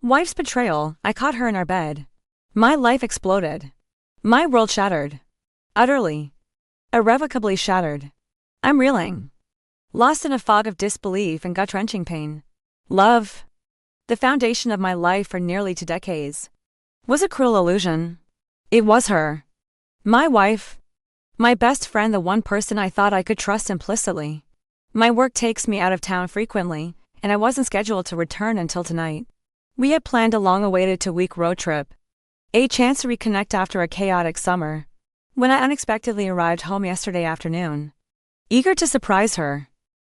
Wife's betrayal. I caught her in our bed. My life exploded. My world shattered. Utterly. Irrevocably shattered. I'm reeling. Lost in a fog of disbelief and gut-wrenching pain. Love, the foundation of my life for nearly 2 decades, was a cruel illusion. It was her. My wife. My best friend, the one person I thought I could trust implicitly. My work takes me out of town frequently, and I wasn't scheduled to return until tonight. We had planned a long-awaited 2-week road trip. A chance to reconnect after a chaotic summer. When I unexpectedly arrived home yesterday afternoon, eager to surprise her,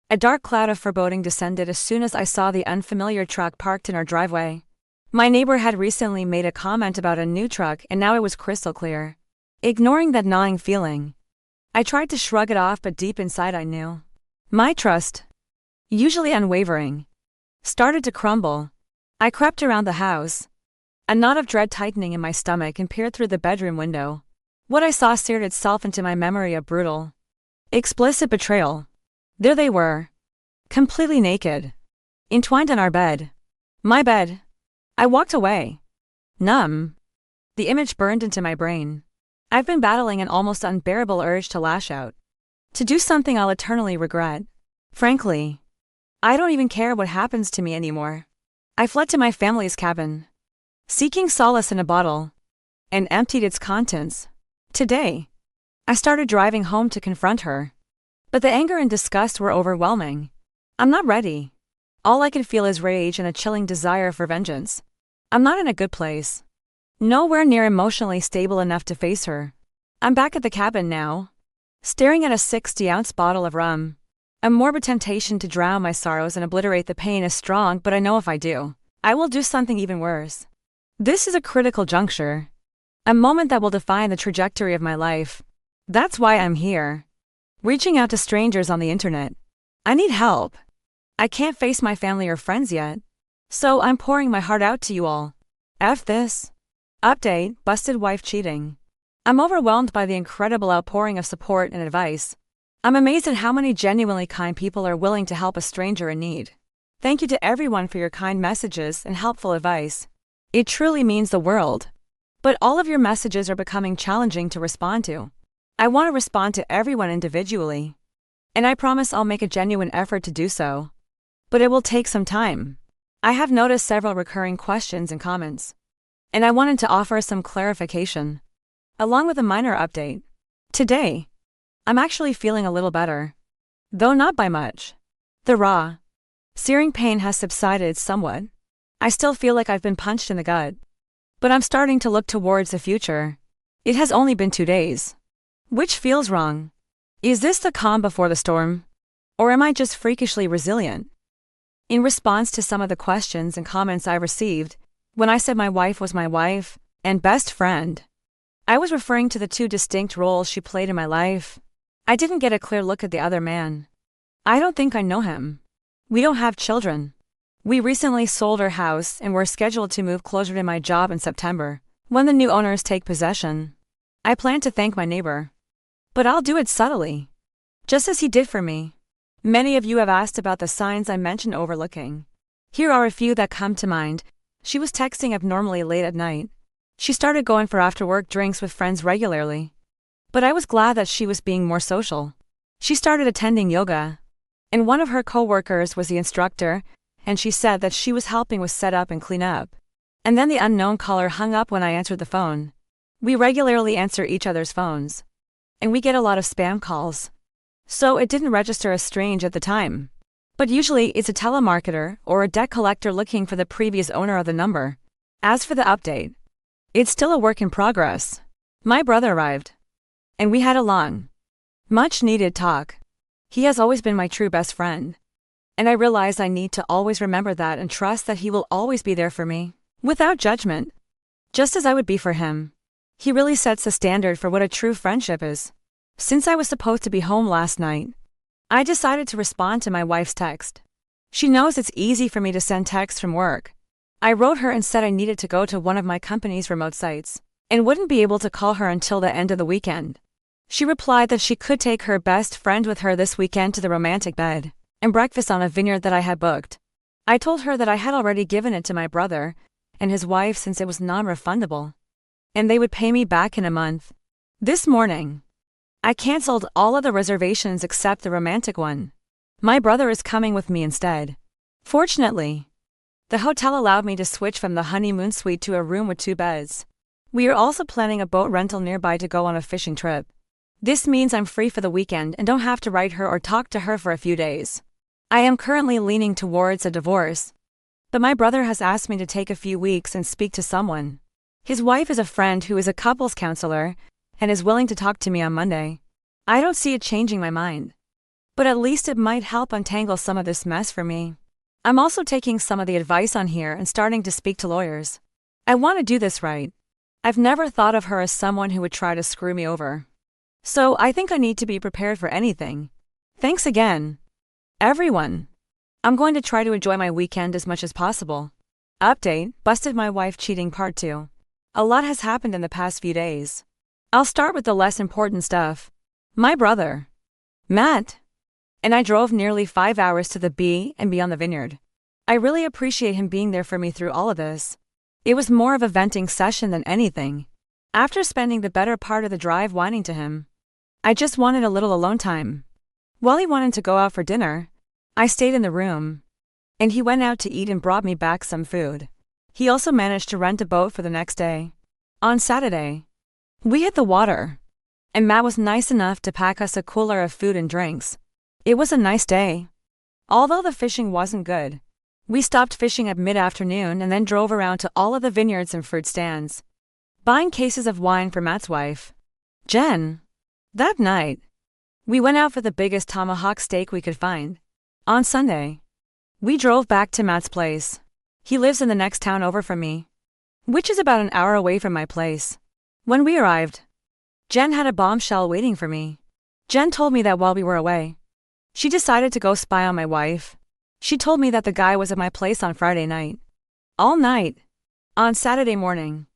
a dark cloud of foreboding descended as soon as I saw the unfamiliar truck parked in our driveway. My neighbor had recently made a comment about a new truck, and now it was crystal clear. Ignoring that gnawing feeling, I tried to shrug it off, but deep inside I knew. My trust, usually unwavering, started to crumble. I crept around the house, a knot of dread tightening in my stomach, and peered through the bedroom window. What I saw seared itself into my memory of brutal, explicit betrayal. There they were, completely naked, entwined on our bed. My bed. I walked away, numb. The image burned into my brain. I've been battling an almost unbearable urge to lash out, to do something I'll eternally regret. Frankly, I don't even care what happens to me anymore. I fled to my family's cabin, seeking solace in a bottle, and emptied its contents. Today, I started driving home to confront her. But the anger and disgust were overwhelming. I'm not ready. All I can feel is rage and a chilling desire for vengeance. I'm not in a good place. Nowhere near emotionally stable enough to face her. I'm back at the cabin now, staring at a 60-ounce bottle of rum. A morbid temptation to drown my sorrows and obliterate the pain is strong, but I know if I do, I will do something even worse. This is a critical juncture. A moment that will define the trajectory of my life. That's why I'm here. Reaching out to strangers on the internet. I need help. I can't face my family or friends yet. So I'm pouring my heart out to you all. F this. Update: busted wife cheating. I'm overwhelmed by the incredible outpouring of support and advice. I'm amazed at how many genuinely kind people are willing to help a stranger in need. Thank you to everyone for your kind messages and helpful advice. It truly means the world. But all of your messages are becoming challenging to respond to. I want to respond to everyone individually, and I promise I'll make a genuine effort to do so. But it will take some time. I have noticed several recurring questions and comments, and I wanted to offer some clarification, along with a minor update. Today, I'm actually feeling a little better, though not by much. The raw, searing pain has subsided somewhat. I still feel like I've been punched in the gut, but I'm starting to look towards the future. It has only been 2 days. Which feels wrong? Is this the calm before the storm? Or am I just freakishly resilient? In response to some of the questions and comments I received, when I said my wife was my wife and best friend, I was referring to the 2 distinct roles she played in my life. I didn't get a clear look at the other man. I don't think I know him. We don't have children. We recently sold our house and we're scheduled to move closer to my job in September, when the new owners take possession. I plan to thank my neighbor, but I'll do it subtly, just as he did for me. Many of you have asked about the signs I mentioned overlooking. Here are a few that come to mind. She was texting abnormally late at night. She started going for after-work drinks with friends regularly. But I was glad that she was being more social. She started attending yoga, and one of her co-workers was the instructor, and she said that she was helping with setup and cleanup. And then the unknown caller hung up when I answered the phone. We regularly answer each other's phones, and we get a lot of spam calls. So it didn't register as strange at the time. But usually it's a telemarketer or a debt collector looking for the previous owner of the number. As for the update, it's still a work in progress. My brother arrived, and we had a long, much-needed talk. He has always been my true best friend, and I realize I need to always remember that and trust that he will always be there for me, without judgment, just as I would be for him. He really sets the standard for what a true friendship is. Since I was supposed to be home last night, I decided to respond to my wife's text. She knows it's easy for me to send texts from work. I wrote her and said I needed to go to one of my company's remote sites, and wouldn't be able to call her until the end of the weekend. She replied that she could take her best friend with her this weekend to the romantic bed and breakfast on a vineyard that I had booked. I told her that I had already given it to my brother, and his wife since it was non-refundable. And they would pay me back in a month. This morning, I canceled all of the reservations except the romantic one. My brother is coming with me instead. Fortunately, the hotel allowed me to switch from the honeymoon suite to a room with 2 beds. We are also planning a boat rental nearby to go on a fishing trip. This means I'm free for the weekend and don't have to write her or talk to her for a few days. I am currently leaning towards a divorce, but my brother has asked me to take a few weeks and speak to someone. His wife is a friend who is a couples counselor and is willing to talk to me on Monday. I don't see it changing my mind, but at least it might help untangle some of this mess for me. I'm also taking some of the advice on here and starting to speak to lawyers. I want to do this right. I've never thought of her as someone who would try to screw me over. So I think I need to be prepared for anything. Thanks again, everyone. I'm going to try to enjoy my weekend as much as possible. Update: Busted my wife cheating part 2. A lot has happened in the past few days. I'll start with the less important stuff. My brother, Matt, and I drove nearly 5 hours to the B&B on the vineyard. I really appreciate him being there for me through all of this. It was more of a venting session than anything. After spending the better part of the drive whining to him, I just wanted a little alone time. While he wanted to go out for dinner, I stayed in the room, and he went out to eat and brought me back some food. He also managed to rent a boat for the next day. On Saturday, we hit the water, and Matt was nice enough to pack us a cooler of food and drinks. It was a nice day. Although the fishing wasn't good, we stopped fishing at mid-afternoon and then drove around to all of the vineyards and fruit stands, buying cases of wine for Matt's wife, Jen. That night, we went out for the biggest tomahawk steak we could find. On Sunday, we drove back to Matt's place. He lives in the next town over from me, which is about an hour away from my place. When we arrived, Jen had a bombshell waiting for me. Jen told me that while we were away, she decided to go spy on my wife. She told me that the guy was at my place on Friday night. All night. On Saturday morning,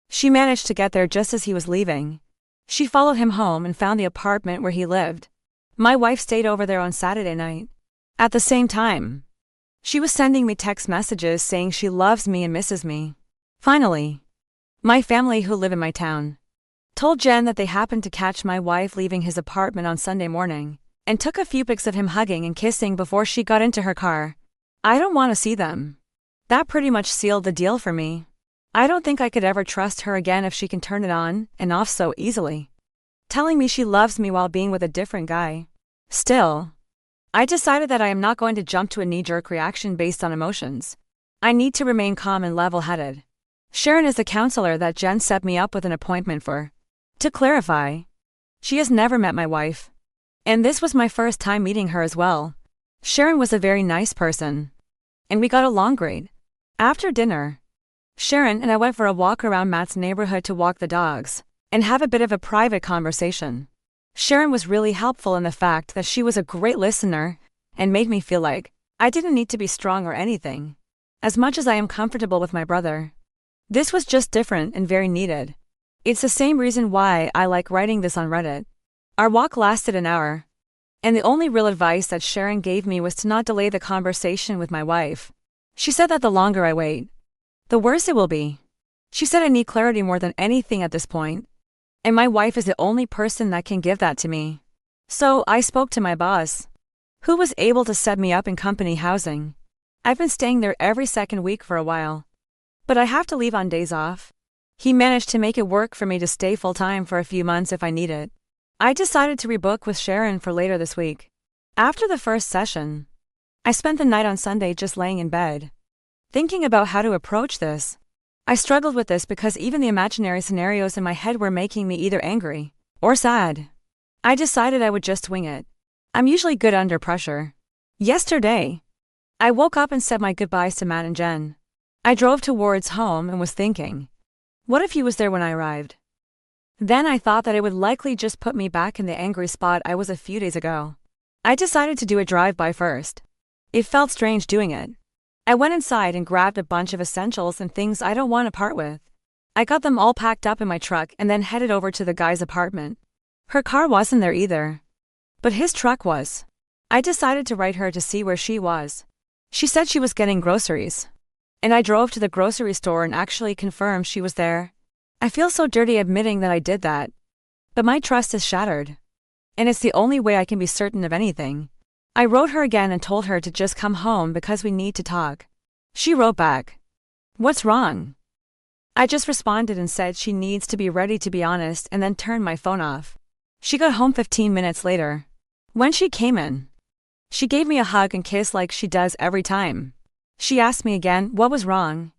she managed to get there just as he was leaving. She followed him home and found the apartment where he lived. My wife stayed over there on Saturday night. At the same time, she was sending me text messages saying she loves me and misses me. Finally, my family who live in my town told Jen that they happened to catch my wife leaving his apartment on Sunday morning and took a few pics of him hugging and kissing before she got into her car. I don't want to see them. That pretty much sealed the deal for me. I don't think I could ever trust her again if she can turn it on and off so easily, telling me she loves me while being with a different guy. Still, I decided that I am not going to jump to a knee-jerk reaction based on emotions. I need to remain calm and level-headed. Sharon is the counselor that Jen set me up with an appointment for. To clarify, she has never met my wife, and this was my first time meeting her as well. Sharon was a very nice person, and we got along great. After dinner, Sharon and I went for a walk around Matt's neighborhood to walk the dogs and have a bit of a private conversation. Sharon was really helpful in the fact that she was a great listener and made me feel like I didn't need to be strong or anything, as much as I am comfortable with my brother. This was just different and very needed. It's the same reason why I like writing this on Reddit. Our walk lasted an hour, and the only real advice that Sharon gave me was to not delay the conversation with my wife. She said that the longer I wait, the worse it will be. She said I need clarity more than anything at this point, and my wife is the only person that can give that to me. So I spoke to my boss, who was able to set me up in company housing. I've been staying there every second week for a while, but I have to leave on days off. He managed to make it work for me to stay full-time for a few months if I need it. I decided to rebook with Sharon for later this week. After the first session, I spent the night on Sunday just laying in bed, thinking about how to approach this. I struggled with this because even the imaginary scenarios in my head were making me either angry or sad. I decided I would just wing it. I'm usually good under pressure. Yesterday, I woke up and said my goodbyes to Matt and Jen. I drove towards home and was thinking, what if he was there when I arrived? Then I thought that it would likely just put me back in the angry spot I was a few days ago. I decided to do a drive-by first. It felt strange doing it. I went inside and grabbed a bunch of essentials and things I don't want to part with. I got them all packed up in my truck and then headed over to the guy's apartment. Her car wasn't there either, but his truck was. I decided to write her to see where she was. She said she was getting groceries. And I drove to the grocery store and actually confirmed she was there. I feel so dirty admitting that I did that. But my trust is shattered. And it's the only way I can be certain of anything. I wrote her again and told her to just come home because we need to talk. She wrote back, "What's wrong?" I just responded and said she needs to be ready to be honest and then turned my phone off. She got home 15 minutes later. When she came in, she gave me a hug and kiss like she does every time. She asked me again what was wrong.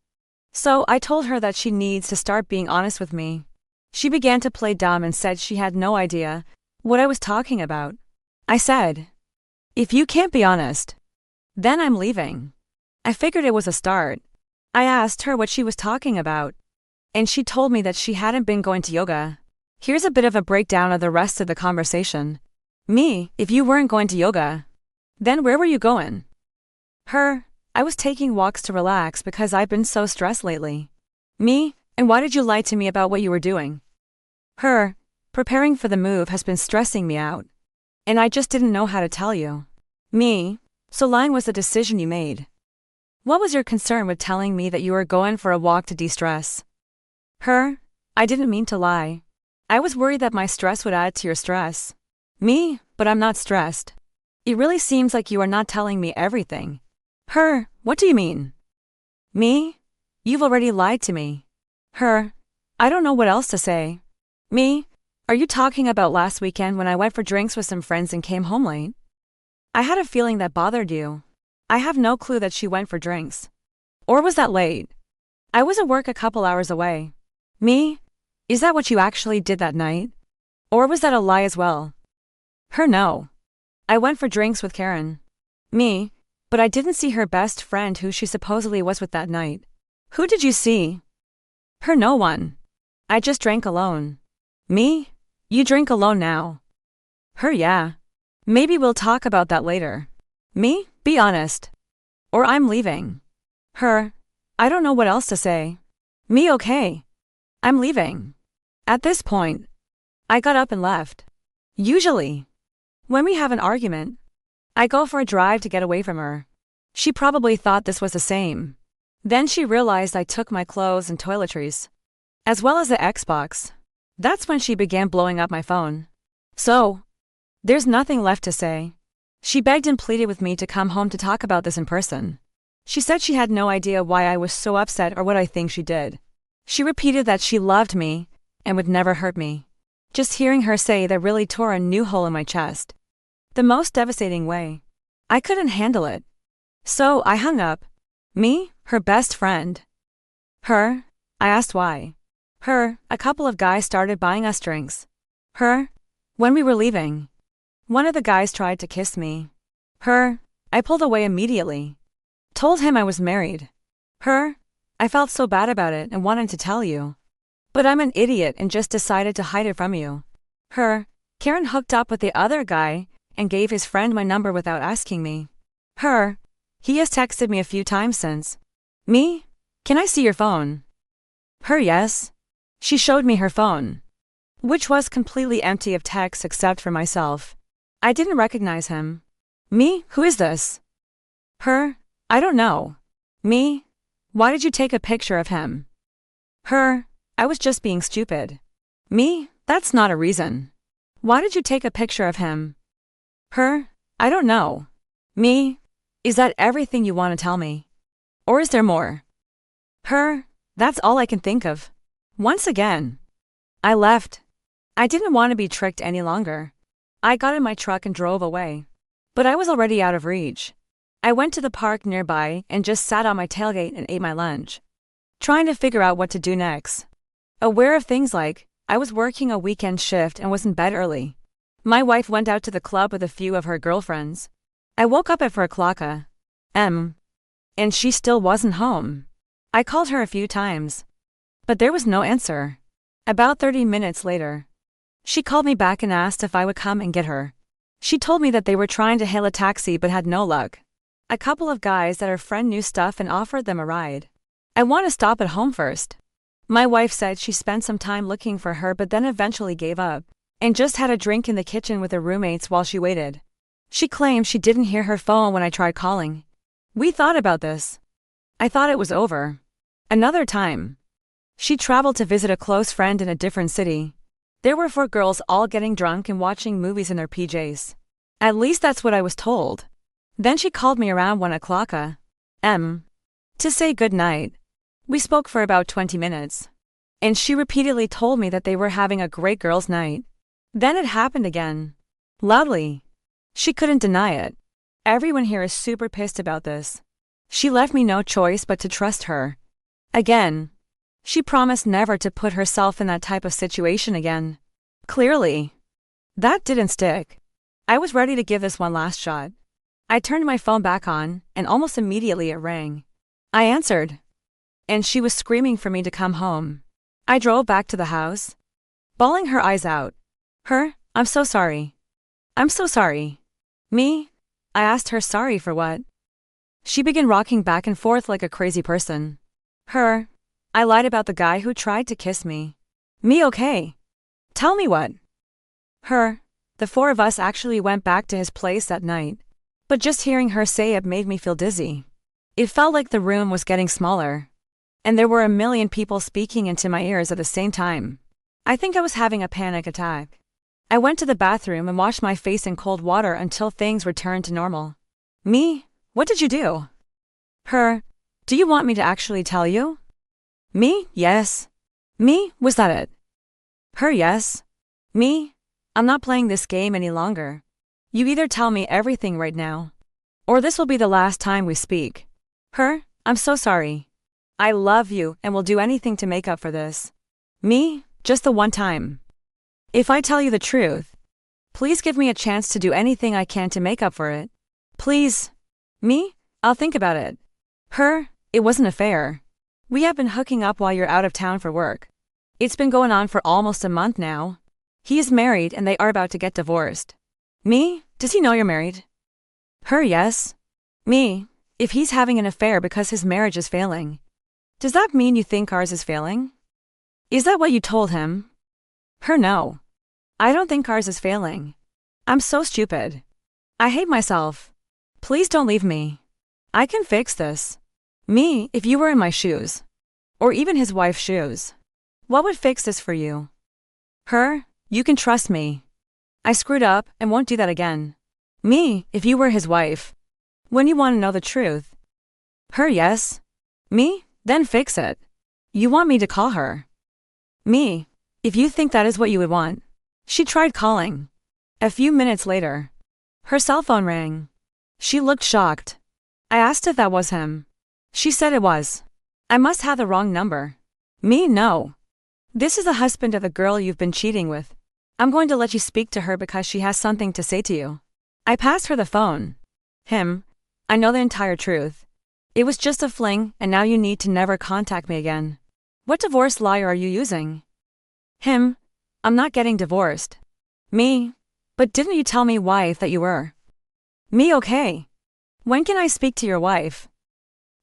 So I told her that she needs to start being honest with me. She began to play dumb and said she had no idea what I was talking about. I said, "If you can't be honest, then I'm leaving." I figured it was a start. I asked her what she was talking about, and she told me that she hadn't been going to yoga. Here's a bit of a breakdown of the rest of the conversation. Me, if you weren't going to yoga, then where were you going? Her, I was taking walks to relax because I've been so stressed lately. Me, and why did you lie to me about what you were doing? Her, preparing for the move has been stressing me out. And I just didn't know how to tell you. Me, so lying was the decision you made. What was your concern with telling me that you were going for a walk to de-stress? Her, I didn't mean to lie. I was worried that my stress would add to your stress. Me, but I'm not stressed. It really seems like you are not telling me everything. Her, what do you mean? Me, you've already lied to me. Her, I don't know what else to say. Me, are you talking about last weekend when I went for drinks with some friends and came home late? I had a feeling that bothered you. I have no clue that she went for drinks. Or was that late? I was at work a couple hours away. Me, is that what you actually did that night? Or was that a lie as well? Her, no. I went for drinks with Karen. Me, but I didn't see her best friend who she supposedly was with that night. Who did you see? Her, no one. I just drank alone. Me, you drink alone now. Her, yeah. Maybe we'll talk about that later. Me, be honest. Or I'm leaving. Her, I don't know what else to say. Me, okay. I'm leaving. At this point, I got up and left. Usually, when we have an argument, I go for a drive to get away from her. She probably thought this was the same. Then she realized I took my clothes and toiletries, as well as the Xbox. That's when she began blowing up my phone. So, there's nothing left to say. She begged and pleaded with me to come home to talk about this in person. She said she had no idea why I was so upset or what I think she did. She repeated that she loved me and would never hurt me. Just hearing her say that really tore a new hole in my chest. The most devastating way. I couldn't handle it. So I hung up. Me, her best friend. Her, I asked why. Her, a couple of guys started buying us drinks. Her, when we were leaving, one of the guys tried to kiss me. Her, I pulled away immediately. Told him I was married. Her, I felt so bad about it and wanted to tell you. But I'm an idiot and just decided to hide it from you. Her, Karen hooked up with the other guy and gave his friend my number without asking me. Her, he has texted me a few times since. Me, can I see your phone? Her, yes. She showed me her phone, which was completely empty of texts except for myself. I didn't recognize him. Me, who is this? Her, I don't know. Me, why did you take a picture of him? Her, I was just being stupid. Me, that's not a reason. Why did you take a picture of him? Her, I don't know. Me, is that everything you want to tell me? Or is there more? Her, that's all I can think of. Once again, I left. I didn't want to be tricked any longer. I got in my truck and drove away. But I was already out of reach. I went to the park nearby and just sat on my tailgate and ate my lunch, trying to figure out what to do next. Aware of things like, I was working a weekend shift and was in bed early. My wife went out to the club with a few of her girlfriends. I woke up at 4 a.m. and she still wasn't home. I called her a few times, but there was no answer. About 30 minutes later, she called me back and asked if I would come and get her. She told me that they were trying to hail a taxi but had no luck. A couple of guys that her friend knew stuff and offered them a ride. I want to stop at home first. My wife said she spent some time looking for her but then eventually gave up and just had a drink in the kitchen with her roommates while she waited. She claimed she didn't hear her phone when I tried calling. We thought about this. I thought it was over. Another time. She traveled to visit a close friend in a different city. There were 4 girls all getting drunk and watching movies in their PJs. At least that's what I was told. Then she called me around 1 o'clock a.m. to say good night. We spoke for about 20 minutes. And she repeatedly told me that they were having a great girls' night. Then it happened again. Loudly. She couldn't deny it. Everyone here is super pissed about this. She left me no choice but to trust her. Again. She promised never to put herself in that type of situation again. Clearly. That didn't stick. I was ready to give this one last shot. I turned my phone back on, and almost immediately it rang. I answered. And she was screaming for me to come home. I drove back to the house, bawling her eyes out. Her, I'm so sorry. I'm so sorry. Me? I asked her sorry for what? She began rocking back and forth like a crazy person. Her, I lied about the guy who tried to kiss me. Me okay. Tell me what? Her, the 4 of us actually went back to his place that night. But just hearing her say it made me feel dizzy. It felt like the room was getting smaller. And there were a million people speaking into my ears at the same time. I think I was having a panic attack. I went to the bathroom and washed my face in cold water until things returned to normal. Me? What did you do? Her, do you want me to actually tell you? Me? Yes. Me? Was that it? Her, yes. Me? I'm not playing this game any longer. You either tell me everything right now, or this will be the last time we speak. Her, I'm so sorry. I love you and will do anything to make up for this. Me? Just the one time. If I tell you the truth, please give me a chance to do anything I can to make up for it. Please. Me? I'll think about it. Her, it wasn't a affair. We have been hooking up while you're out of town for work. It's been going on for almost a month now. He is married and they are about to get divorced. Me? Does he know you're married? Her, yes. Me? If he's having an affair because his marriage is failing, does that mean you think ours is failing? Is that what you told him? Her, no. I don't think ours is failing. I'm so stupid. I hate myself. Please don't leave me. I can fix this. Me, if you were in my shoes, or even his wife's shoes, what would fix this for you? Her, you can trust me. I screwed up and won't do that again. Me, if you were his wife, when you want to know the truth. Her, yes. Me, then fix it. You want me to call her. Me, if you think that is what you would want. She tried calling. A few minutes later, her cell phone rang. She looked shocked. I asked if that was him. She said it was. I must have the wrong number. Me, no. This is the husband of the girl you've been cheating with. I'm going to let you speak to her because she has something to say to you. I passed her the phone. Him, I know the entire truth. It was just a fling and now you need to never contact me again. What divorce lawyer are you using? Him, I'm not getting divorced. Me, but didn't you tell me, wife, that you were? Me, okay. When can I speak to your wife?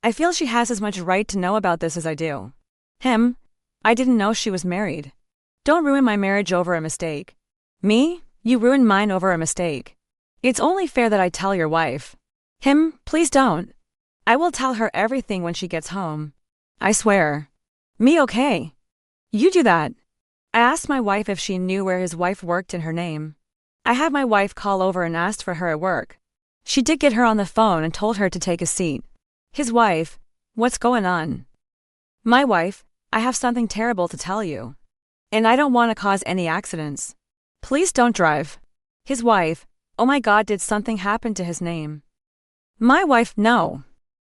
I feel she has as much right to know about this as I do. Him, I didn't know she was married. Don't ruin my marriage over a mistake. Me, you ruined mine over a mistake. It's only fair that I tell your wife. Him, please don't. I will tell her everything when she gets home. I swear. Me, okay. You do that. I asked my wife if she knew where his wife worked in her name. I had my wife call over and asked for her at work. She did get her on the phone and told her to take a seat. His wife, what's going on? My wife, I have something terrible to tell you. And I don't want to cause any accidents. Please don't drive. His wife, oh my God, did something happen to his name? My wife, no.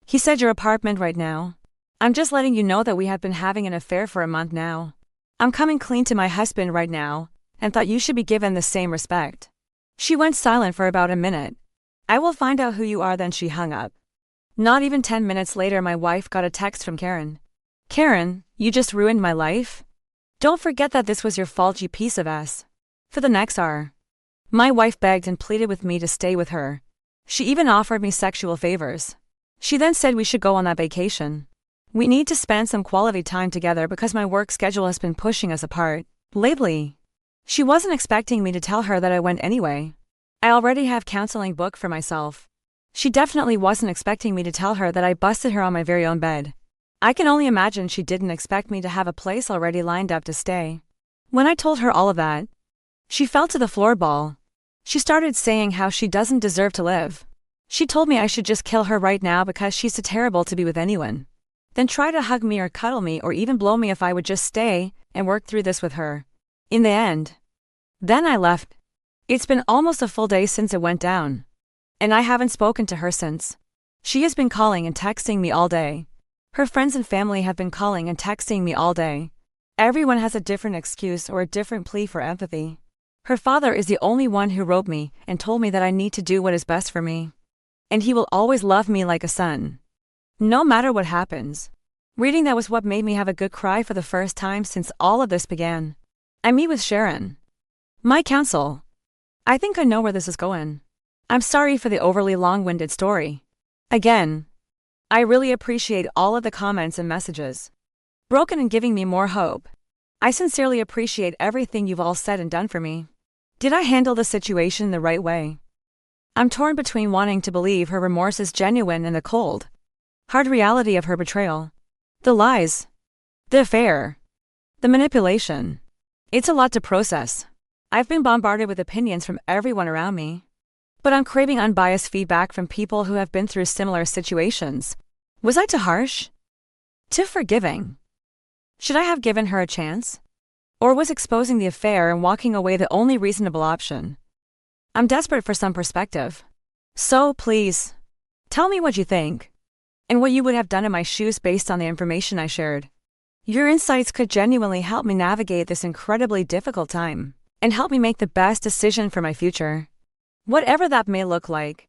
He said your apartment right now. I'm just letting you know that we have been having an affair for a month now. I'm coming clean to my husband right now, and thought you should be given the same respect. She went silent for about a minute. I will find out who you are, then she hung up. Not even 10 minutes later, my wife got a text from Karen. Karen, you just ruined my life? Don't forget that this was your fault, you piece of ass. For the next hour, my wife begged and pleaded with me to stay with her. She even offered me sexual favors. She then said we should go on that vacation. We need to spend some quality time together because my work schedule has been pushing us apart lately. She wasn't expecting me to tell her that I went anyway. I already have counseling booked for myself. She definitely wasn't expecting me to tell her that I busted her on my very own bed. I can only imagine she didn't expect me to have a place already lined up to stay. When I told her all of that, she fell to the floorball. She started saying how she doesn't deserve to live. She told me I should just kill her right now because she's too terrible to be with anyone. Then try to hug me or cuddle me or even blow me if I would just stay and work through this with her. In the end. Then I left. It's been almost a full day since it went down. And I haven't spoken to her since. She has been calling and texting me all day. Her friends and family have been calling and texting me all day. Everyone has a different excuse or a different plea for empathy. Her father is the only one who wrote me and told me that I need to do what is best for me. And he will always love me like a son. No matter what happens. Reading that was what made me have a good cry for the first time since all of this began. I meet with Sharon. My counsel. I think I know where this is going. I'm sorry for the overly long-winded story. Again, I really appreciate all of the comments and messages. Broken and giving me more hope. I sincerely appreciate everything you've all said and done for me. Did I handle the situation the right way? I'm torn between wanting to believe her remorse is genuine and the cold, hard reality of her betrayal. The lies. The affair. The manipulation. It's a lot to process. I've been bombarded with opinions from everyone around me. But I'm craving unbiased feedback from people who have been through similar situations. Was I too harsh? Too forgiving? Should I have given her a chance? Or was exposing the affair and walking away the only reasonable option? I'm desperate for some perspective. So, please, tell me what you think, and what you would have done in my shoes based on the information I shared. Your insights could genuinely help me navigate this incredibly difficult time, and help me make the best decision for my future. Whatever that may look like.